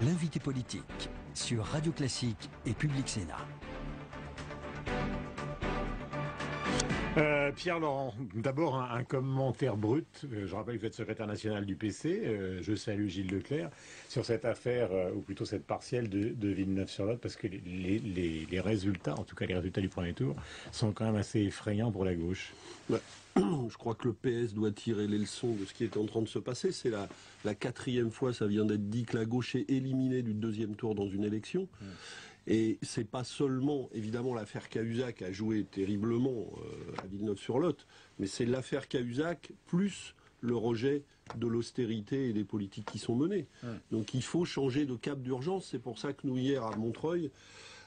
L'invité politique sur Radio Classique et Public Sénat. Pierre Laurent, d'abord un commentaire brut. Je rappelle que vous êtes secrétaire national du PC. Je salue Gilles Leclerc sur cette affaire, ou plutôt cette partielle de Villeneuve-sur-Lot, parce que les résultats, en tout cas les résultats du premier tour, sont quand même assez effrayants pour la gauche. Ouais. Je crois que le PS doit tirer les leçons de ce qui est en train de se passer. C'est la quatrième fois, ça vient d'être dit, que la gauche est éliminée du deuxième tour dans une élection. Et c'est pas seulement, évidemment, l'affaire Cahuzac a joué terriblement à Villeneuve-sur-Lot, mais c'est l'affaire Cahuzac plus le rejet de l'austérité et des politiques qui sont menées. Donc il faut changer de cap d'urgence. C'est pour ça que nous, hier, à Montreuil,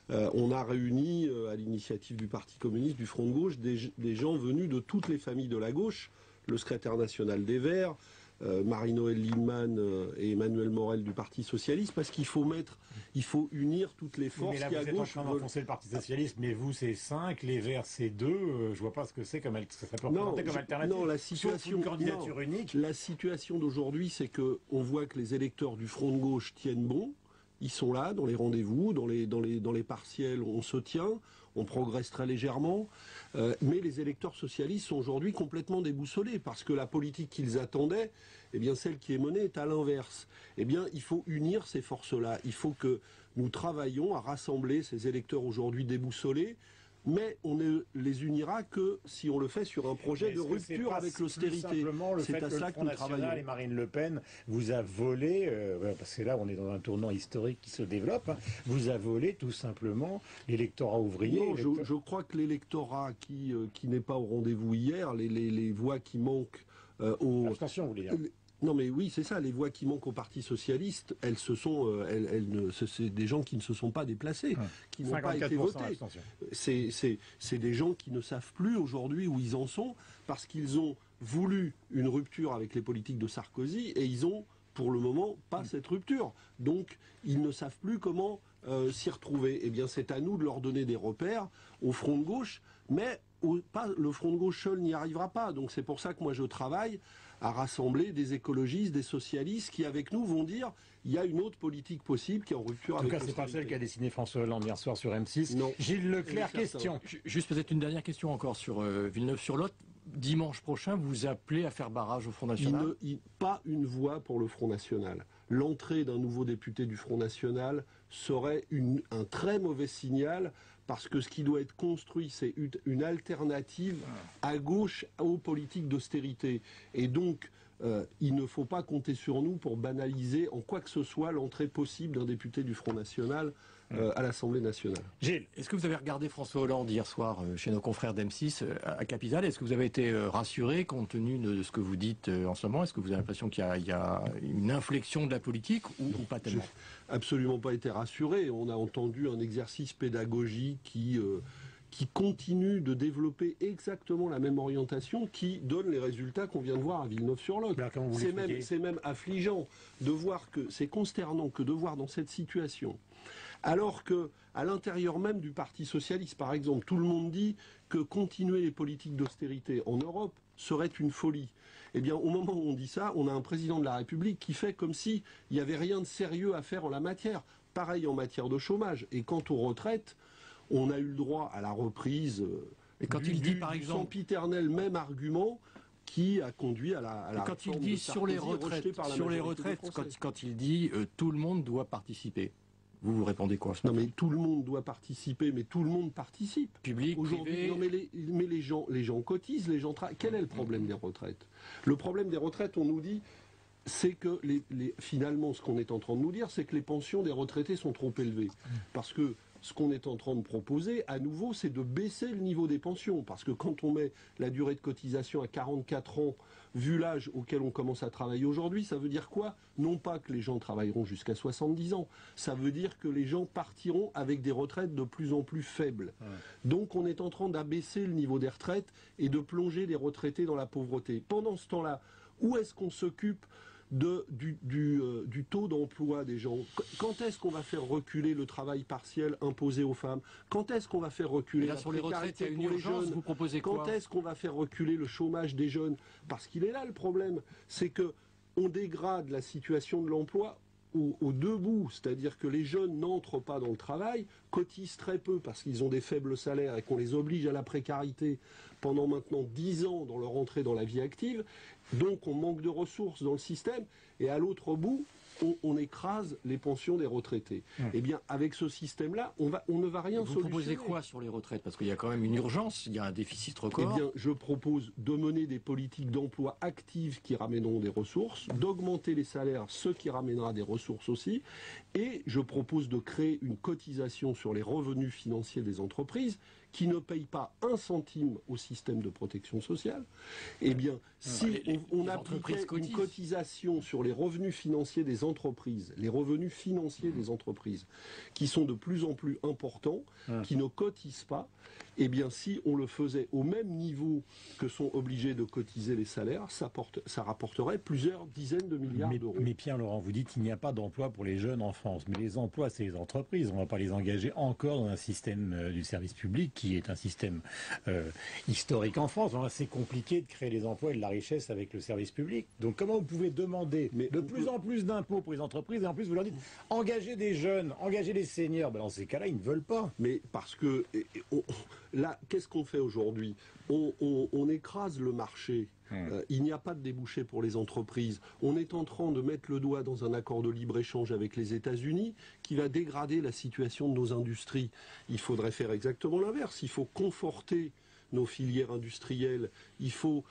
on a réuni, à l'initiative du Parti communiste, du Front de gauche, des gens venus de toutes les familles de la gauche, le secrétaire national des Verts, Marie-Noëlle Lienemann et Emmanuel Morel du Parti socialiste, parce qu'il faut unir toutes les forces qui à gauche. Mais là, vous êtes en train d'enfoncer le Parti socialiste, mais vous c'est 5, les Verts c'est 2. Je vois pas ce que c'est comme ça peut représenter comme alternative. Non, la situation, une candidature unique. La situation d'aujourd'hui, c'est que on voit que les électeurs du Front de gauche tiennent bon. Ils sont là, dans les rendez-vous, dans les partiels, on se tient, on progresse très légèrement, mais les électeurs socialistes sont aujourd'hui complètement déboussolés, parce que la politique qu'ils attendaient, eh bien celle qui est menée est à l'inverse. Eh bien, il faut unir ces forces-là, il faut que nous travaillions à rassembler ces électeurs aujourd'hui déboussolés, mais on ne les unira que si on le fait sur un projet de rupture avec l'austérité. C'est à cela que nous travaillons. Et Marine Le Pen vous a volé, parce que là on est dans un tournant historique qui se développe, vous a volé tout simplement l'électorat ouvrier. Non, je crois que l'électorat qui n'est pas au rendez-vous hier, les voix qui manquent l'abstention, vous voulez dire. Non mais oui, c'est ça, les voix qui manquent au Parti socialiste, c'est des gens qui ne se sont pas déplacés, qui n'ont pas été votés. C'est des gens qui ne savent plus aujourd'hui où ils en sont, parce qu'ils ont voulu une rupture avec les politiques de Sarkozy, et ils ont, pour le moment, pas cette rupture. Donc, ils ne savent plus comment s'y retrouver. Eh bien, c'est à nous de leur donner des repères au Front de gauche, mais le Front de gauche seul n'y arrivera pas. Donc c'est pour ça que moi je travaille à rassembler des écologistes, des socialistes qui avec nous vont dire il y a une autre politique possible qui est en rupture avec l'austérité. En tout cas, c'est pas celle qu'a dessiné François Hollande hier soir sur M6. Non. Gilles Leclerc, question. Juste peut-être une dernière question encore sur Villeneuve-sur-Lot. Dimanche prochain, vous appelez à faire barrage au Front National ? Pas une voix pour le Front National. L'entrée d'un nouveau député du Front National serait un très mauvais signal, parce que ce qui doit être construit, c'est une alternative à gauche aux politiques d'austérité. Et donc, il ne faut pas compter sur nous pour banaliser en quoi que ce soit l'entrée possible d'un député du Front National à l'Assemblée nationale. Gilles, est-ce que vous avez regardé François Hollande hier soir chez nos confrères d'M6 à Capital? Est-ce que vous avez été rassuré compte tenu de ce que vous dites en ce moment? Est-ce que vous avez l'impression qu'il y a une inflexion de la politique ou pas tellement? Je n'ai absolument pas été rassuré. On a entendu un exercice pédagogique qui continue de développer exactement la même orientation, qui donne les résultats qu'on vient de voir à Villeneuve-sur-Lot. C'est même affligeant de voir c'est consternant que de voir dans cette situation, alors que à l'intérieur même du Parti socialiste, par exemple, tout le monde dit que continuer les politiques d'austérité en Europe serait une folie. Eh bien, au moment où on dit ça, on a un président de la République qui fait comme s'il n'y avait rien de sérieux à faire en la matière. Pareil en matière de chômage. Et quant aux retraites, on a eu le droit à la reprise et quand il dit, par exemple, sempiternel même argument qui a conduit à la quand il dit sur les retraites, quand il dit tout le monde doit participer. Vous répondez quoi? Non mais tout le monde doit participer, mais tout le monde participe. Public, privé. Non mais les gens cotisent, les gens travaillent. Quel est le problème des retraites? Le problème des retraites, on nous dit, c'est que finalement, ce qu'on est en train de nous dire, c'est que les pensions des retraités sont trop élevées. Parce que ce qu'on est en train de proposer, à nouveau, c'est de baisser le niveau des pensions. Parce que quand on met la durée de cotisation à 44 ans, vu l'âge auquel on commence à travailler aujourd'hui, ça veut dire quoi? Non pas que les gens travailleront jusqu'à 70 ans, ça veut dire que les gens partiront avec des retraites de plus en plus faibles. Donc on est en train d'abaisser le niveau des retraites et de plonger les retraités dans la pauvreté. Pendant ce temps-là, où est-ce qu'on s'occupe du taux d'emploi des gens? Quand est-ce qu'on va faire reculer le travail partiel imposé aux femmes? Quand est-ce qu'on va faire reculer la précarité pour les jeunes? Vous proposez quoi? Quand est-ce qu'on va faire reculer le chômage des jeunes? Parce qu'il est là le problème, c'est que on dégrade la situation de l'emploi aux deux bouts, c'est-à-dire que les jeunes n'entrent pas dans le travail, cotisent très peu parce qu'ils ont des faibles salaires et qu'on les oblige à la précarité pendant maintenant 10 ans dans leur entrée dans la vie active, donc on manque de ressources dans le système, et à l'autre bout, on écrase les pensions des retraités. Eh bien, avec ce système-là, on ne va rien solutionner. Vous proposez quoi sur les retraites? Parce qu'il y a quand même une urgence, il y a un déficit record. Eh bien, je propose de mener des politiques d'emploi actives qui ramèneront des ressources, d'augmenter les salaires, ce qui ramènera des ressources aussi, et je propose de créer une cotisation sur les revenus financiers des entreprises qui ne payent pas un centime au système de protection sociale. Eh bien, si on appliquait une cotisation sur les revenus financiers des entreprises, les revenus financiers des entreprises, qui sont de plus en plus importants, qui ne cotisent pas, eh bien, si on le faisait au même niveau que sont obligés de cotiser les salaires, ça rapporterait plusieurs dizaines de milliards d'euros. Mais Pierre-Laurent, vous dites qu'il n'y a pas d'emploi pour les jeunes en France. Mais les emplois, c'est les entreprises. On ne va pas les engager encore dans un système du service public qui est un système historique en France. C'est compliqué de créer les emplois et de la richesse avec le service public. Donc comment vous pouvez demander de plus en plus d'impôts pour les entreprises et en plus vous leur dites engager des jeunes, engager des seniors? Dans ces cas-là, ils ne veulent pas. Mais parce que là, qu'est-ce qu'on fait aujourd'hui? On écrase le marché. Il n'y a pas de débouché pour les entreprises. On est en train de mettre le doigt dans un accord de libre-échange avec les États-Unis qui va dégrader la situation de nos industries. Il faudrait faire exactement l'inverse. Il faut conforter nos filières industrielles, il faut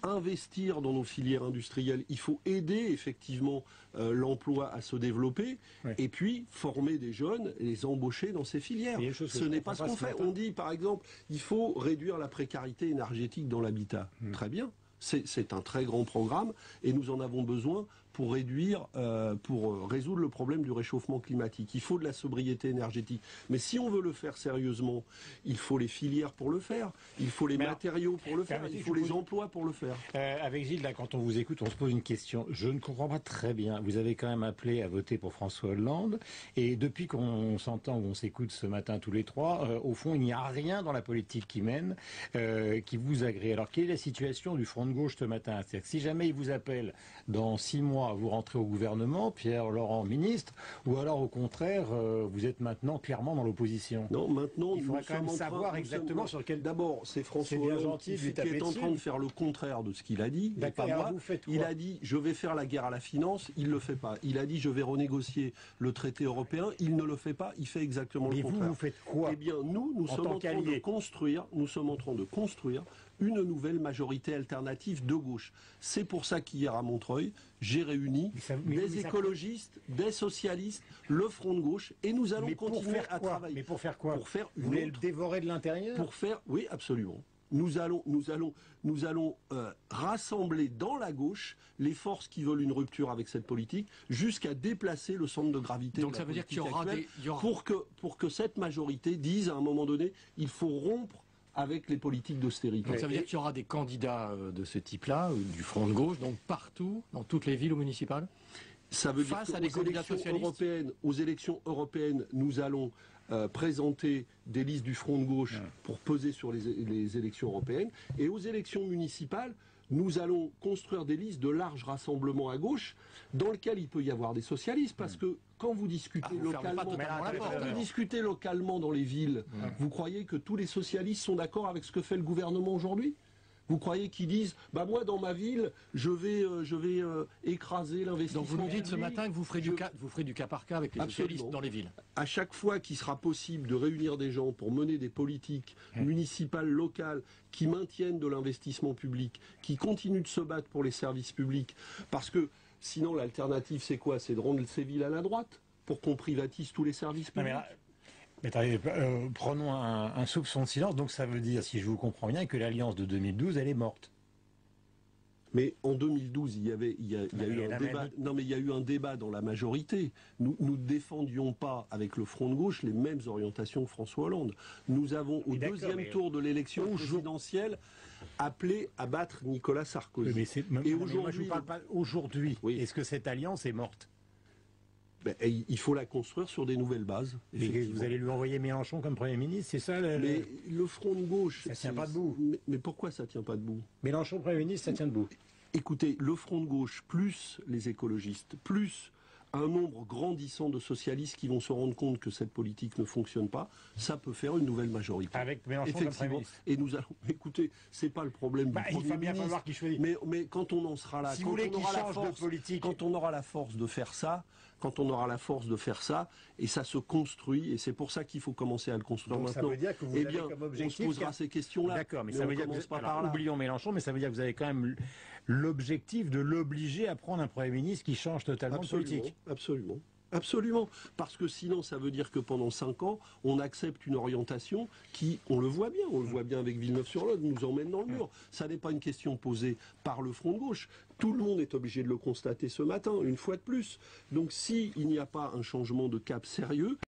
investir dans nos filières industrielles, il faut aider effectivement l'emploi à se développer, et puis former des jeunes et les embaucher dans ces filières. Ce n'est pas ce qu'on fait. On dit par exemple, il faut réduire la précarité énergétique dans l'habitat. Très bien. C'est un très grand programme et nous en avons besoin pour résoudre le problème du réchauffement climatique. Il faut de la sobriété énergétique. Mais si on veut le faire sérieusement, il faut les filières pour le faire, il faut les matériaux pour le faire, il faut les emplois pour le faire. Avec Gilles, là, quand on vous écoute, on se pose une question. Je ne comprends pas très bien. Vous avez quand même appelé à voter pour François Hollande. Et depuis qu'on s'entend, on s'écoute ce matin tous les trois, au fond, il n'y a rien dans la politique qui mène qui vous agrée. Alors, quelle est la situation du Front de gauche ce matin? C'est-à-dire que si jamais il vous appelle dans 6 mois, vous rentrez au gouvernement, Pierre-Laurent ministre, ou alors au contraire, vous êtes maintenant clairement dans l'opposition? Non, maintenant, il faudrait quand même savoir exactement sur quel... D'abord, c'est François Hollande qui est en train de faire le contraire de ce qu'il a dit. Pas moi. Il a dit, je vais faire la guerre à la finance, il ne le fait pas. Il a dit, je vais renégocier le traité européen, il ne le fait pas, il fait exactement le contraire. Vous faites quoi? Eh bien, nous sommes en train de construire une nouvelle majorité alternative de gauche. C'est pour ça qu'hier à Montreuil, j'ai réuni des écologistes, des socialistes, le Front de gauche, et nous allons continuer à travailler. Mais pour faire quoi? Pour faire vous voulez le dévorer de l'intérieur? Oui, absolument. Nous allons rassembler dans la gauche les forces qui veulent une rupture avec cette politique jusqu'à déplacer le centre de gravité. Donc ça veut dire qu'il y aura pour que cette majorité dise à un moment donné, il faut rompre avec les politiques d'austérité. Donc ça veut dire qu'il y aura des candidats de ce type-là, du Front de gauche, donc partout, dans toutes les villes municipales? Ça veut dire qu'aux élections européennes, nous allons présenter des listes du Front de gauche pour peser sur les élections européennes. Et aux élections municipales, nous allons construire des listes de large rassemblement à gauche, dans lesquelles il peut y avoir des socialistes, parce que quand vous discutez localement dans les villes, vous croyez que tous les socialistes sont d'accord avec ce que fait le gouvernement aujourd'hui ? Vous croyez qu'ils disent, moi dans ma ville, je vais écraser l'investissement. Donc vous nous dites ce matin que vous ferez du cas par cas avec les socialistes dans les villes. À chaque fois qu'il sera possible de réunir des gens pour mener des politiques municipales, locales, qui maintiennent de l'investissement public, qui continuent de se battre pour les services publics, parce que sinon l'alternative c'est quoi? C'est de rendre ces villes à la droite pour qu'on privatise tous les services publics. Mais attendez, prenons un soupçon de silence. Donc ça veut dire, si je vous comprends bien, que l'alliance de 2012, elle est morte. Mais en 2012, il y a eu un débat. Non, mais il y a eu un débat dans la majorité. Nous ne défendions pas avec le Front de gauche les mêmes orientations que François Hollande. Nous avons, au deuxième tour de l'élection présidentielle, appelé à battre Nicolas Sarkozy. Et aujourd'hui, je ne parle pas aujourd'hui. Oui. Est-ce que cette alliance est morte? Il faut la construire sur des nouvelles bases. Vous allez lui envoyer Mélenchon comme Premier ministre, c'est ça Mais le Front de gauche... Ça ne tient pas debout. Mais pourquoi ça ne tient pas debout? Mélenchon Premier ministre, ça tient debout. Écoutez, le Front de gauche, plus les écologistes, plus un nombre grandissant de socialistes qui vont se rendre compte que cette politique ne fonctionne pas, ça peut faire une nouvelle majorité. Avec Mélenchon comme Premier Effectivement. ministre. Et nous allons, écoutez, c'est pas le problème du Il Premier va bien ministre, falloir qu'il choisisse. mais quand on en sera là, Si quand vous voulez on qu'il aura la change de force, politique. quand on aura la force de faire ça, et ça se construit, et c'est pour ça qu'il faut commencer à le construire Donc ça maintenant. veut dire que vous eh avez bien, comme on objectif se posera ces questions-là. D'accord, mais ça on veut dire commence que pas alors, par là. oublions Mélenchon, mais ça veut dire que vous avez quand même l'objectif de l'obliger à prendre un Premier ministre qui change totalement de politique. Absolument. Absolument. Parce que sinon, ça veut dire que pendant 5 ans, on accepte une orientation qui, on le voit bien avec Villeneuve-sur-Lot, nous emmène dans le mur. Ça n'est pas une question posée par le Front de gauche. Tout le monde est obligé de le constater ce matin, une fois de plus. Donc s'il n'y a pas un changement de cap sérieux,